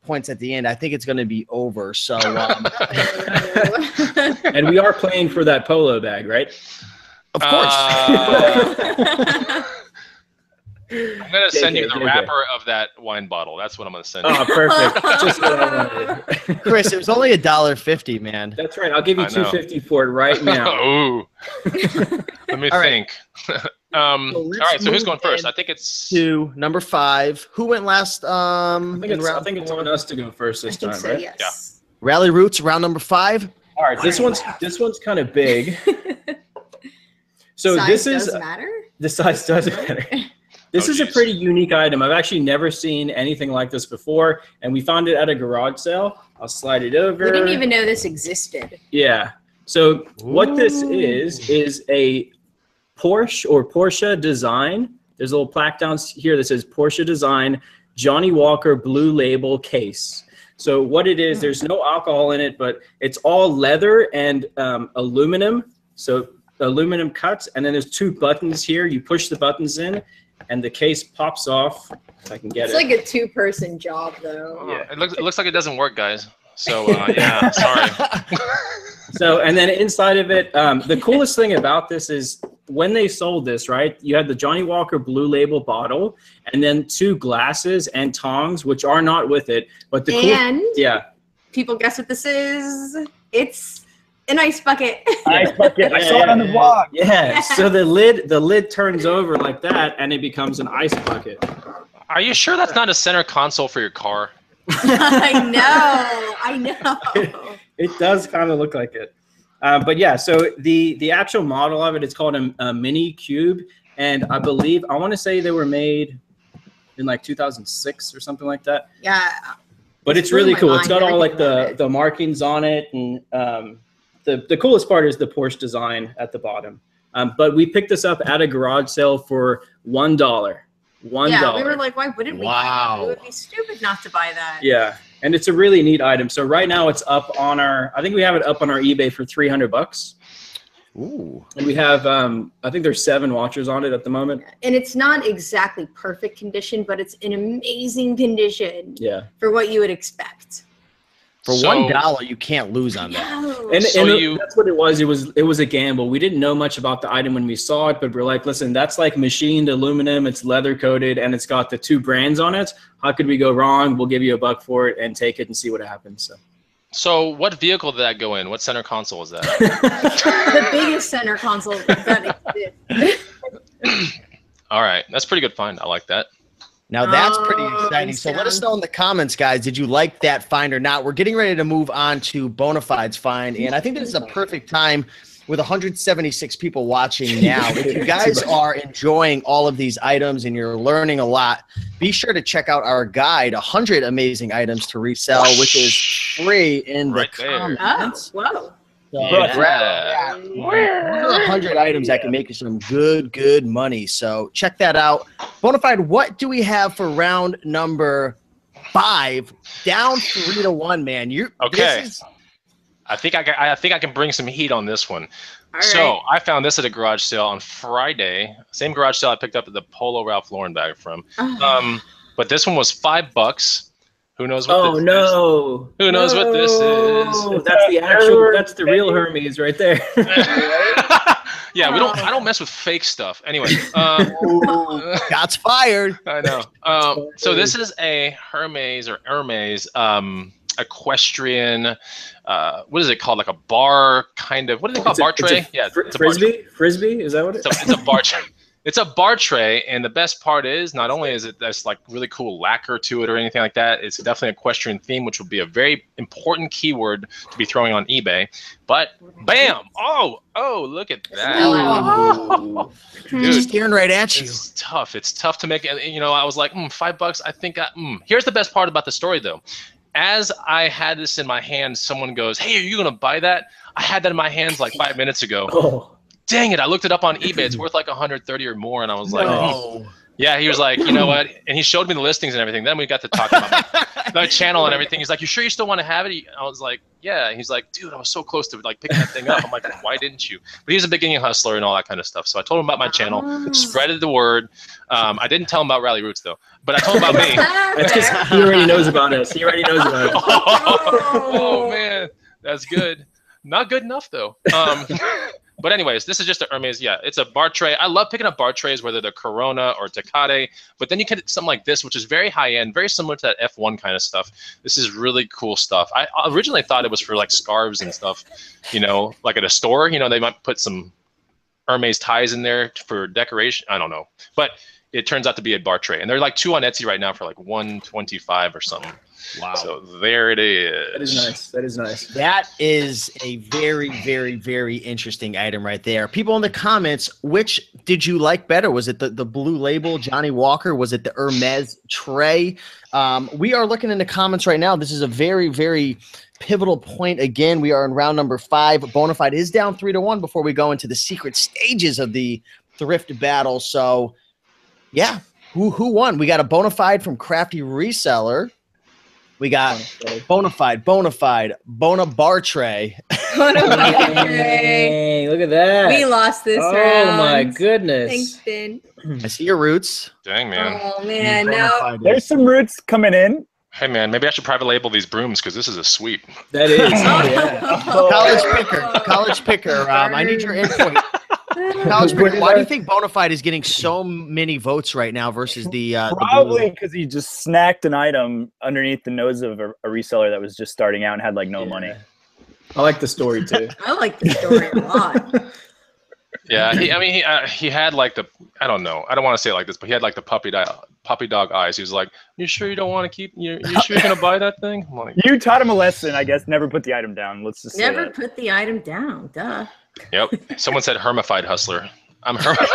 points at the end, I think it's going to be over. So and we are playing for that polo bag, right? Of course. I'm gonna send you the JK. wrapper of that wine bottle. That's what I'm gonna send you. Oh, perfect. Just what I wanted. Chris, it was only $1.50, man. That's right. I'll give you I know. $2.50 for it right now. Ooh. Let me All right. think. All let's right. So who's move going first? in I think it's. To number 5. Who went last? I In think round it's 4? on us to go first I this think time, so, right? yes. Rally Roots, round number 5. All right. This one's kind of big. So Size this is does matter. the size does matter. This is a geez. pretty unique item. I've actually never seen anything like this before, and we found it at a garage sale. I'll slide it over. We didn't even know this existed. Yeah. So what this is a Porsche or Porsche design. There's a little plaque down here that says Porsche design Johnny Walker Blue Label case. So what it is, there's no alcohol in it, but it's all leather and aluminum. So aluminum cuts, and then there's 2 buttons here. You push the buttons in, and the case pops off. If I can get It's it. like a 2-person job, though. Oh, it looks like it doesn't work, guys. So yeah, sorry. So, and then inside of it, the coolest thing about this is when they sold this, right, you had the Johnny Walker Blue Label bottle and then 2 glasses and tongs, which are not with it. But the And yeah. people guess what this is? It's an ice bucket. Ice bucket. I saw it on the vlog. Yeah. So the lid turns over like that, and it becomes an ice bucket. Are you sure that's not a center console for your car? I know. It does kind of look like it. But yeah, so the actual model of it, it's called a mini cube. And I believe, I want to say they were made in like 2006 or something like that. Yeah. But it's blew really my cool. It's mind, got all like everything about the markings on it. And the coolest part is the Porsche design at the bottom. But we picked this up at a garage sale for $1. $1. Yeah, we were like, why wouldn't we buy Wow. that? It would be stupid not to buy that. Yeah, and it's a really neat item. So right now it's up on I think we have it up on our eBay for $300. Ooh. And we have, I think there's 7 watches on it at the moment. And it's not exactly perfect condition, but it's in amazing condition Yeah. for what you would expect. For So- $1, you can't lose on that. No. And, So and that's what it was. It was a gamble. We didn't know much about the item when we saw it, but we're like, listen, that's like machined aluminum. It's leather coated, and it's got the 2 brands on it. How could we go wrong? We'll give you $1 for it and take it and see what happens. So what vehicle did that go in? What center console is that? The biggest center console that exists. All right, that's a pretty good find. I like that. Now that's pretty Oh, exciting. So let us sound. know in the comments, guys. Did you like that find or not? We're getting ready to move on to Bonafide's find, and I think this is a perfect time with 176 people watching now. If you guys are enjoying all of these items and you're learning a lot, be sure to check out our guide, 100 amazing items to resell, which is free in the Right there. comments. Oh, whoa. So Yeah. grab 100 items that can make you some good money. So check that out. Bonafide, what do we have for round number 5? Down 3-1, man. Okay. This is, I think I can bring some heat on this one. All So right. I found this at a garage sale on Friday. Same garage sale I picked up the Polo Ralph Lauren bag from. Oh. But this one was $5. Who knows what Oh this is? no! Who knows what this is? That's the actual. That's the real Hermes right there. Yeah, I don't mess with fake stuff. Anyway, shots fired. I know. So this is a Hermes equestrian. What is it called? Like a bar kind of. What do they call bar tray? Yeah, it's a bar tray. Frisbee. Is that what it? It's a bar tray. It's a bar tray, and the best part is not only is it there's like really cool lacquer to it or anything like that, it's definitely an equestrian theme, which would be a very important keyword to be throwing on eBay. But bam! Oh, look at that. Ooh. Dude, staring right at you. It's tough. It's tough to make. You know, I was like, $5. I think. Here's the best part about the story, though. As I had this in my hand, someone goes, "Hey, are you gonna buy that?" I had that in my hands like 5 minutes ago. Oh. Dang it! I looked it up on eBay. It's worth like 130 or more, and I was like, No. yeah. He was like, you know what? And he showed me the listings and everything. Then we got to talk about the channel and everything. He's like, you sure you still want to have it? I was like, yeah. And he's like, dude, I was so close to like picking that thing up. I'm like, why didn't you? But he's a beginning hustler and all that kind of stuff. So I told him about my channel, spreaded the word. I didn't tell him about Rally Roots though, but I told him about me. That's because he already knows about us. He already knows about it. Oh man, that's good. Not good enough though. But anyways, this is just a Hermes. Yeah, it's a bar tray. I love picking up bar trays, whether they're Corona or Tecate. But then you get something like this, which is very high end, very similar to that F1 kind of stuff. This is really cool stuff. I originally thought it was for like scarves and stuff, you know, like at a store. You know, they might put some Hermes ties in there for decoration. I don't know, but it turns out to be a bar tray, and they're like 2 on Etsy right now for like $125 or something. Wow. So there it is. That is nice. That is nice. That is a very, very, very interesting item right there. People in the comments, which did you like better? Was it the blue label, Johnny Walker? Was it the Hermes tray? We are looking in the comments right now. This is a very, very pivotal point. Again, we are in round number 5. Bonafide is down 3-1 before we go into the secret stages of the thrift battle. So, yeah, who won? We got a Bonafide from Crafty Reseller. We got Bonafide, Bona Bar Tray. Hey, look at that. We lost this round. Oh my goodness. Thanks, Finn. I see your roots. Dang, man. Oh man, no. There's some roots coming in. Hey, man, maybe I should private label these brooms because this is a sweep. That is. Yeah. College picker. I need your input. College picker. Why do you think Bonafide is getting so many votes right now versus the probably because he just snacked an item underneath the nose of a reseller that was just starting out and had like no money. I like the story too. I like the story a lot. Yeah, he had like the, I don't know, I don't want to say it like this, but he had like the puppy dog eyes. He was like, "You sure you don't want to keep? You sure you're gonna buy that thing?" I'm like, you taught him a lesson, I guess. Never put the item down. Let's just never put the item down. Duh. Yep. Someone said hermified hustler. I'm hermified.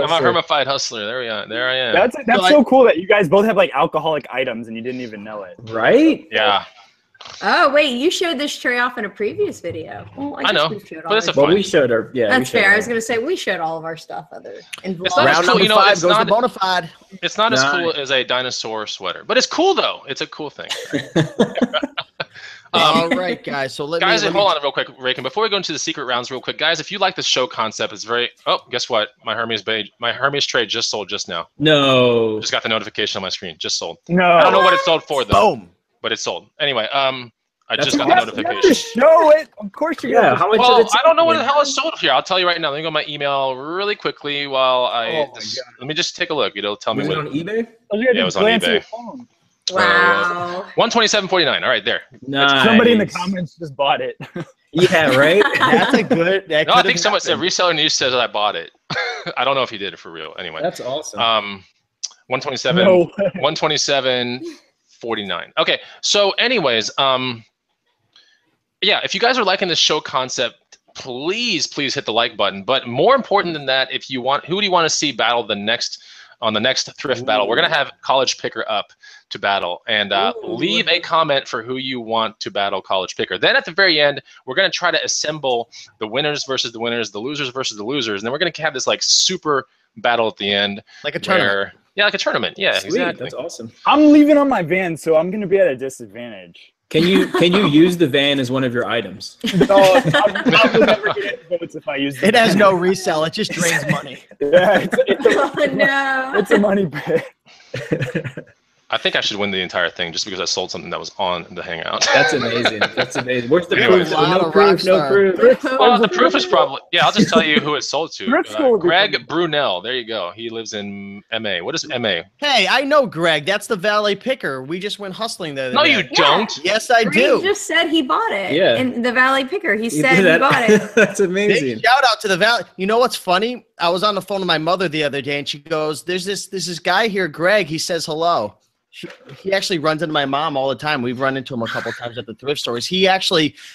I'm a hermified hustler. There we are. There I am. That's so cool that you guys both have like alcoholic items and you didn't even know it. Right? Yeah. Oh wait, you showed this tray off in a previous video. Well, I know, but it's a well, fun. we showed our. Yeah, that's fair. I was gonna say we showed all of our stuff in it's not round cool, number 5 goes to Bonafide. It's not as cool as a dinosaur sweater, but it's cool though. It's a cool thing. All right, guys. So let me hold on real quick, Raiken. Before we go into the secret rounds, real quick, guys. If you like the show concept, it's very. Oh, guess what? My Hermes tray just sold just now. No. Just got the notification on my screen. Just sold. No. I don't know what it sold for though. Boom. But it sold. Anyway, I just got the notification. Show it. Of course you got. How much? Well, I don't know what the hell is sold here. I'll tell you right now. Let me go to my email really quickly while let me just take a look. It'll tell me. Was it on eBay? Yeah, it was on eBay. Wow. 127.49. All right, there. Nice. Somebody in the comments just bought it. Yeah, right. That's a good. No, I think someone said reseller news says I bought it. I don't know if he did it for real. Anyway, that's awesome. 127. No. 127.49. Okay. So, anyways, yeah, if you guys are liking this show concept, please hit the like button. But more important than that, if you want, who do you want to see battle on the next thrift battle? We're gonna have College Picker up to battle, and leave a comment for who you want to battle College Picker. Then at the very end, we're gonna try to assemble the winners versus the winners, the losers versus the losers, and then we're gonna have this like super battle at the end, like a tournament. Yeah, like a tournament. Yeah, Sweet. exactly. That's awesome. I'm leaving on my van, so I'm gonna be at a disadvantage. Can you use the van as one of your items? No, I will never get votes if I use it. It has no resell. It just drains money. Yeah, No. It's a money pit. I think I should win the entire thing just because I sold something that was on the Hangout. That's amazing. That's amazing. Where's the Anyway. proof? No proof. No proof. Well, the proof is probably, yeah, I'll just tell you who it sold to. School Greg Brunel. There you go. He lives in MA. What is MA? Hey, I know Greg. That's the valet picker. We just went hustling there. No, you don't. Yes, I do. He just said he bought it. Yeah. And the valet picker, he said he bought it. That's amazing. Big shout out to the valet. You know what's funny? I was on the phone with my mother the other day, and she goes, "There's this guy here, Greg. He says hello." He actually runs into my mom all the time. We've run into him a couple times at the thrift stores. I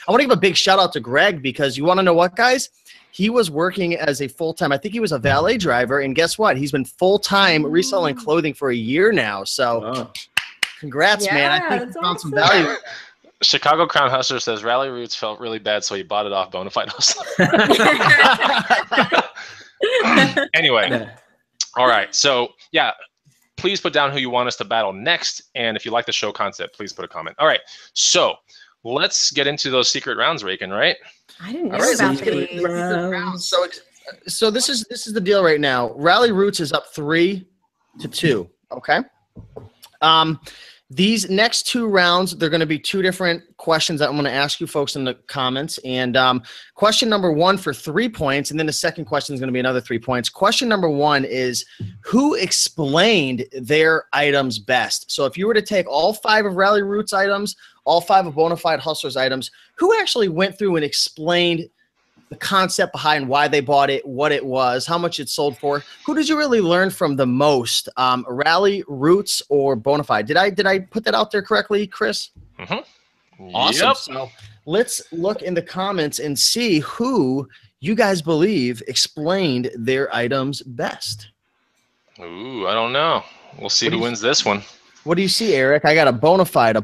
want to give a big shout out to Greg because you want to know what, guys? He was working as a full-time, I think he was a valet driver, and guess what? He's been full-time reselling clothing for a year now. So congrats, man. I think you found some value. Chicago Crown Hustler says Rally Roots felt really bad, so he bought it off Bonafide Hustler. Anyway, all right. So, yeah. Please put down who you want us to battle next. And if you like the show concept, please put a comment. All right. So let's get into those secret rounds, Raiken, right? I didn't know about these. So this is the deal right now. Rally Roots is up 3-2. Okay. These next 2 rounds, they're going to be 2 different questions that I'm going to ask you folks in the comments. And question number 1 for 3 points, and then the second question is going to be another 3 points. Question number 1 is, who explained their items best? So if you were to take all 5 of Rally Roots items, all 5 of Bonafide Hustlers items, who actually went through and explained the concept behind why they bought it, what it was, how much it sold for? Who did you really learn from the most? Rally, Roots, or Bonafide? Did I put that out there correctly, Chris? Mm-hmm. Awesome. Yep. So let's look in the comments and see who you guys believe explained their items best. Ooh, I don't know. We'll see who wins this one. What do you see, Eric? I got a Bonafide,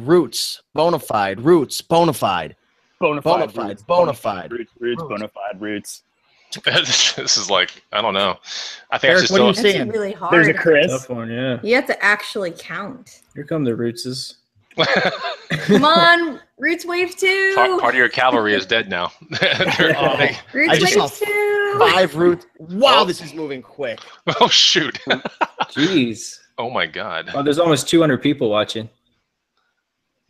Roots, Bonafide, Roots, Bonafide. Bonafide. Roots, Bonafide, Roots. This is like, I don't know. I think Eric, what are you saying? Really hard. There's a Chris. Tough one, yeah. You have to actually count. Here come the Rootses. Come on, Roots Wave 2. Part of your cavalry is dead now. Roots I just saw Wave 2. 5 Roots. Wow, this is moving quick. Oh, shoot. Jeez. Oh, my God. Oh, there's almost 200 people watching.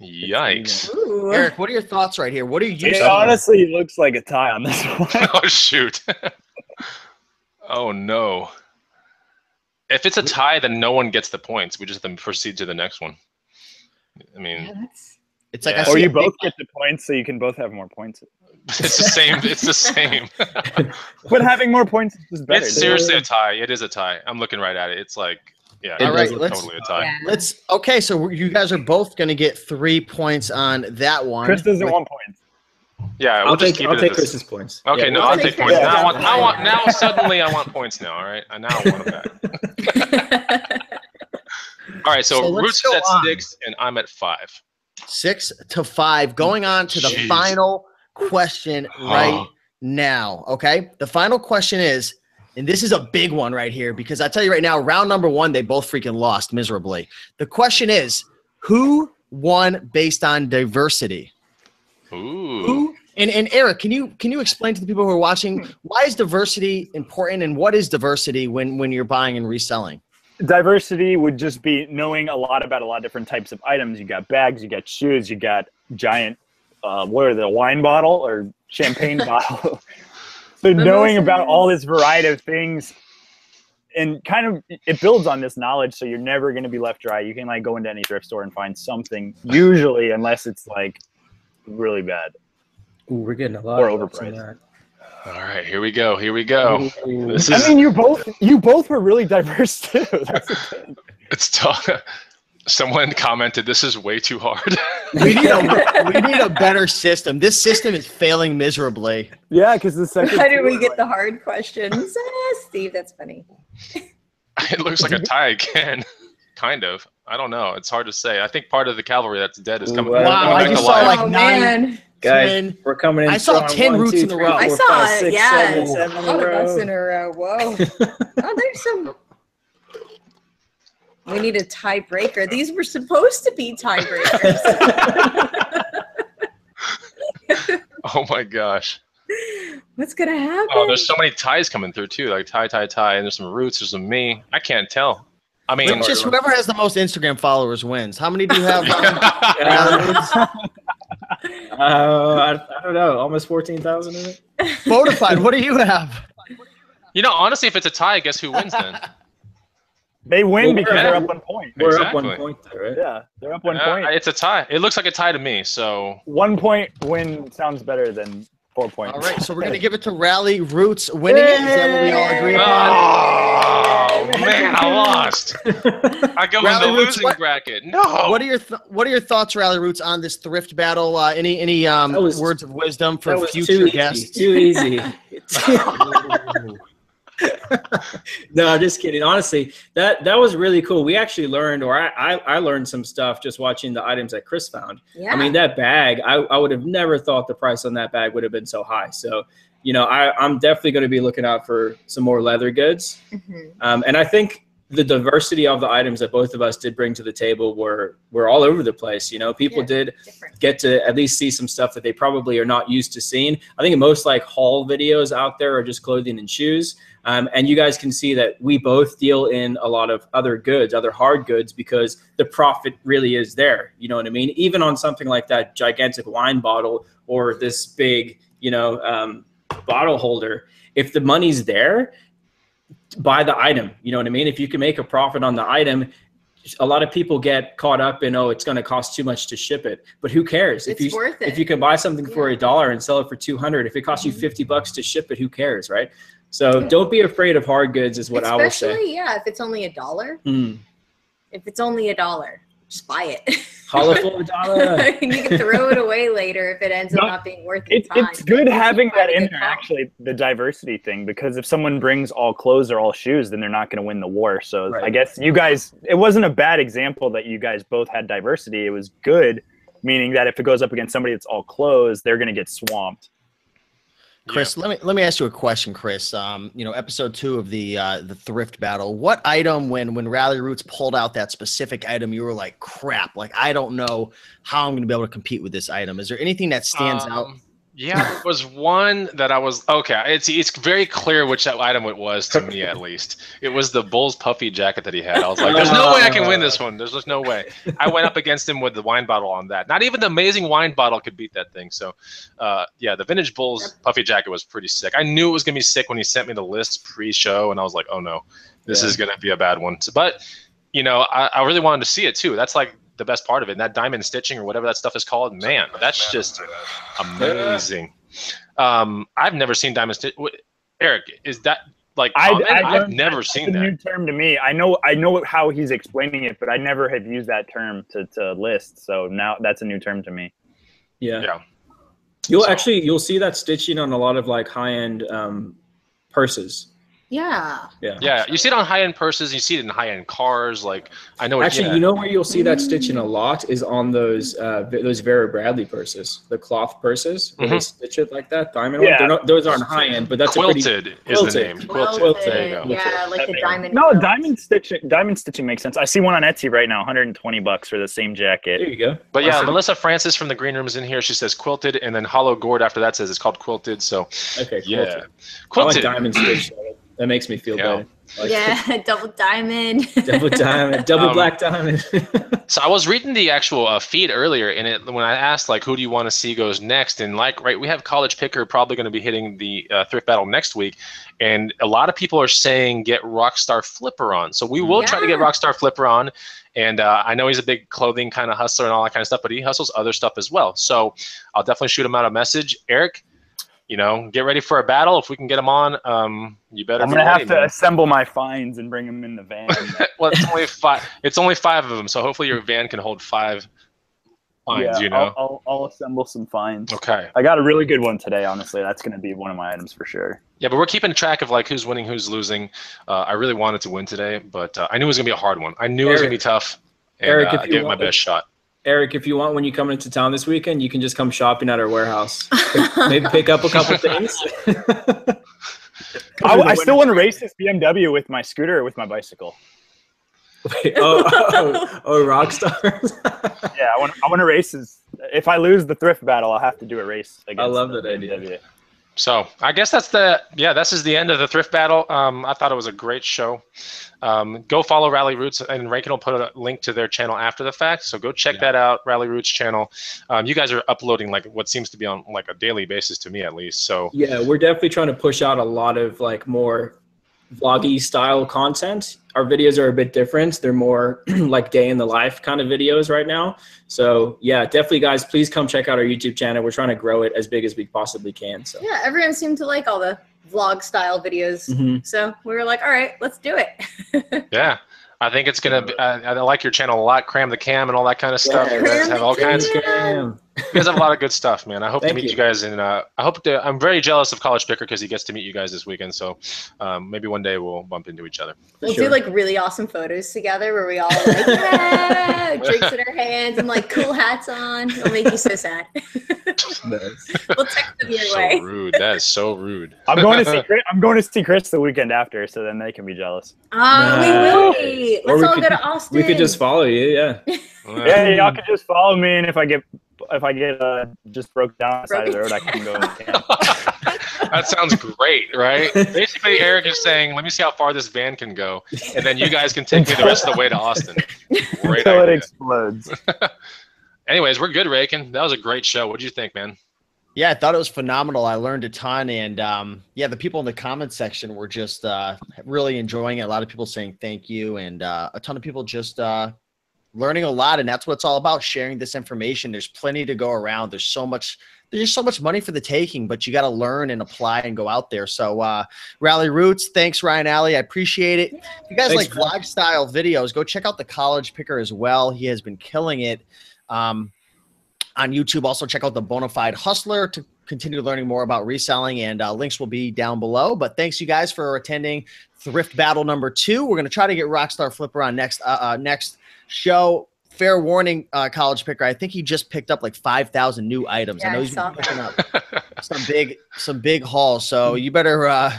Yikes. Ooh. Eric, what are your thoughts right here? What are you It seeing? honestly looks like a tie on this one. Oh, shoot. Oh, no. If it's a tie, then no one gets the points. We just have to proceed to the next one. I mean, It's like Yeah. I Or see you a big- both get the points, so you can both have more points. it's the same. It's the same. But having more points is better. It's seriously a tie. It is a tie. I'm looking right at it. It's like, yeah, All right, it's let's- totally a tie. Yeah. Okay, so you guys are both going to get 3 points on that one. Chris doesn't want points. Yeah, we'll I'll just take keep it at this. Chris's points. Okay, Yeah, no, we'll I'll take take points. Chris. Now, Yeah. now suddenly I want points now. All right, now I want them back. All right, so let's Roots go is at on. 6 and I'm at 5. 6 to 5. Going on to the Jeez. final question right now. Okay, the final question is, and this is a big one right here because I tell you right now, round number 1, they both freaking lost miserably. The question is, who won based on diversity? Ooh. Who? And Eric, can you explain to the people who are watching, why is diversity important and what is diversity when you're buying and reselling? Diversity would just be knowing a lot about a lot of different types of items. You got bags, you got shoes, you got giant, what are the wine bottle or champagne bottle? So knowing about all this variety of things and kind of it builds on this knowledge. So you're never going to be left dry. You can like go into any thrift store and find something usually, unless it's like really bad. Ooh, we're getting a lot Or of votes on overpriced. that. All right, here we go. Here we go. Ooh. This I is mean, you both were really diverse too. That's the thing. it's tough. Someone commented, "This is way too hard." We need a better system. This system is failing miserably. Yeah, because the second. How did two we were get like- the hard questions? Steve, that's funny. It looks like a tie again. Kind of. I don't know. It's hard to say. I think part of the cavalry that's dead is coming, Wow, coming I back to just life. saw like Oh, 9. man. Guys, 10. we're coming in. I saw strong. 10 1, roots 2, in a 3, row. 4, I 5, saw 6, it, yeah. 7, 7 A in lot a of us row. in a row. Whoa. Oh, there's some. We need a tiebreaker. These were supposed to be tiebreakers. Oh my gosh. What's gonna happen? Oh, there's so many ties coming through too. Like tie, and there's some Roots. There's some me. I can't tell. I mean, Let's just whoever has the most Instagram followers wins. How many do you have? I don't know. Almost 14,000 in it. Bonafide, what do you have? you know, honestly, if it's a tie, guess who wins then? They win Well, because yeah. they're up 1 point. We're Exactly. up 1 point there, right? Yeah, they're up 1 point. It's a tie. It looks like a tie to me. So 1 point win sounds better than 4 points. All right, so we're going to give it to Rally Roots winning it. Is that what we all agree upon? Oh man, I lost. I go in Rally the Roots, losing what- bracket. No. What are your thoughts, Rally Roots, on this thrift battle? Any was- words of wisdom for That was future too guests? Too easy. No, just kidding. Honestly, that was really cool. We actually learned, or I learned some stuff just watching the items that Chris found. Yeah. I mean, that bag, I would have never thought the price on that bag would have been so high. So, you know, I'm definitely going to be looking out for some more leather goods. Mhm. And I think the diversity of the items that both of us did bring to the table were all over the place. You know, people did get to at least see some stuff that they probably are not used to seeing. I think most like haul videos out there are just clothing and shoes. And you guys can see that we both deal in a lot of other goods, other hard goods, because the profit really is there. You know what I mean? Even on something like that gigantic wine bottle or this big, you know, bottle holder, if the money's there, buy the item. You know what I mean? If you can make a profit on the item, a lot of people get caught up in, oh, it's going to cost too much to ship it. But who cares? It's worth it. If you can buy something for $1 and sell it for 200, if it costs you $50 to ship it, who cares, right? So don't be afraid of hard goods is what I will say. Especially, if it's only $1. If it's only $1, just buy it. Holla for $1. You can throw it away later if it ends up not being worth it. It's good having that in there, actually, the diversity thing, because if someone brings all clothes or all shoes, then they're not going to win the war. So I guess you guys, it wasn't a bad example that you guys both had diversity. It was good, meaning that if it goes up against somebody that's all clothes, they're going to get swamped. Chris, let me ask you a question, Chris. You know, episode 2 of the thrift battle. What item, when Rally Roots pulled out that specific item, you were like, crap, like I don't know how I'm going to be able to compete with this item. Is there anything that stands out? Yeah, there was one that I was It's very clear which item it was to me, at least. It was the Bulls puffy jacket that he had. I was like, "There's no way I can win this one. There's just no way." I went up against him with the wine bottle on that. Not even the amazing wine bottle could beat that thing. So, yeah, the vintage Bulls puffy jacket was pretty sick. I knew it was gonna be sick when he sent me the list pre-show, and I was like, "Oh no, this is gonna be a bad one." But you know, I really wanted to see it too. That's like the best part of it. And that diamond stitching or whatever that stuff is called, man, that's just amazing. I've never seen diamond stitch. Eric, is that like I've never seen that. It's a new term to me. I know how he's explaining it, but I never have used that term to list. So now that's a new term to me. Yeah. You'll see that stitching on a lot of like high-end purses. Yeah. You see it on high-end purses. You see it in high-end cars. Like I know. Actually, you know where you'll see that stitching a lot is on those Vera Bradley purses, the cloth purses. Where they stitch it like that, diamond. Yeah. Those aren't high-end, but that's quilted is the name. Quilted. There you go. Yeah, like the diamond. No, diamond stitching makes sense. I see one on Etsy right now, $120 for the same jacket. There you go. But yeah, Melissa Francis from the Green Room is in here. She says quilted, and then Hollow Gourd after that says it's called quilted. So okay, yeah, quilted. I like diamond stitch. That makes me feel better. Like double diamond. Double black diamond. So I was reading the actual feed earlier, and when I asked like, who do you want to see goes next, and like, we have College Picker probably going to be hitting the thrift battle next week, and a lot of people are saying get Rockstar Flipper on. So we will try to get Rockstar Flipper on, and I know he's a big clothing kind of hustler and all that kind of stuff, but he hustles other stuff as well. So I'll definitely shoot him out a message, Eric. You know, get ready for a battle. If we can get them on, you better. I'm gonna have to assemble my finds and bring them in the van. Well, it's only 5. It's only 5 of them, so hopefully your van can hold 5 finds. Yeah, you know, I'll assemble some finds. Okay. I got a really good one today. Honestly, that's gonna be one of my items for sure. Yeah, but we're keeping track of like who's winning, who's losing. I really wanted to win today, but I knew it was gonna be a hard one. I knew it was gonna be tough. And, Eric, I gave it my best shot. Eric, if you want, when you come into town this weekend, you can just come shopping at our warehouse. Maybe pick up a couple things. I still want to race this BMW with my scooter or with my bicycle. Wait, Rockstar. Yeah, I want to race. If I lose the thrift battle, I'll have to do a race against I love that idea. So I guess this is the end of the thrift battle. I thought it was a great show. Go follow Rally Roots, and Raiken will put a link to their channel after the fact. So go check that out, Rally Roots channel. You guys are uploading like what seems to be on like a daily basis to me at least. So yeah, we're definitely trying to push out a lot of like more vloggy style content. Our videos are a bit different. They're more like day in the life kind of videos right now. So yeah, definitely guys, please come check out our YouTube channel. We're trying to grow it as big as we possibly can. So yeah, everyone seemed to like all the vlog style videos. So we were like, all right, let's do it. Yeah. I think it's going to be, I like your channel a lot, Cram the Cam and all that kind of stuff. You guys have all kinds of, you guys have a lot of good stuff, man. I hope to meet you guys. And I'm very jealous of College Picker because he gets to meet you guys this weekend. So maybe one day we'll bump into each other. We'll do like really awesome photos together where we all like, yeah, drinks in our hands and like cool hats on. It'll make you so sad. We'll text them your So way. rude. That is so rude. I'm going to see Chris the weekend after, so then they can be jealous. We will be. Or Let's we all could- go to Austin. We could just follow you, yeah. Yeah, y'all can just follow me, and if I get just broke down on the side of the road, I can go. That sounds great, right? Basically, Eric is saying, let me see how far this van can go, and then you guys can take me the rest of the way to Austin. Great Until it idea. explodes. Anyways, we're good, Raiken. That was a great show. What did you think, man? Yeah, I thought it was phenomenal. I learned a ton, and yeah, the people in the comments section were just really enjoying it. A lot of people saying thank you, and a ton of people just learning a lot, and that's what it's all about, sharing this information. There's plenty to go around. There's so much money for the taking, but you got to learn and apply and go out there. So Rally Roots, thanks, Ryan Alley. I appreciate it. If you guys like vlog style videos, go check out the College Picker as well. He has been killing it on YouTube. Also check out the Bonafide Hustler to continue learning more about reselling, and links will be down below. But thanks you guys for attending Thrift Battle number 2. We're going to try to get Rockstar Flipper on next show. Fair warning, College Picker, I think he just picked up like 5,000 new items. Yeah, I know I he's saw been picking up some big hauls. So you better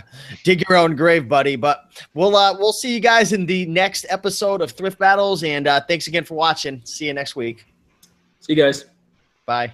dig your own grave, buddy. But we'll see you guys in the next episode of Thrift Battles, and thanks again for watching. See you next week. See you guys. Bye.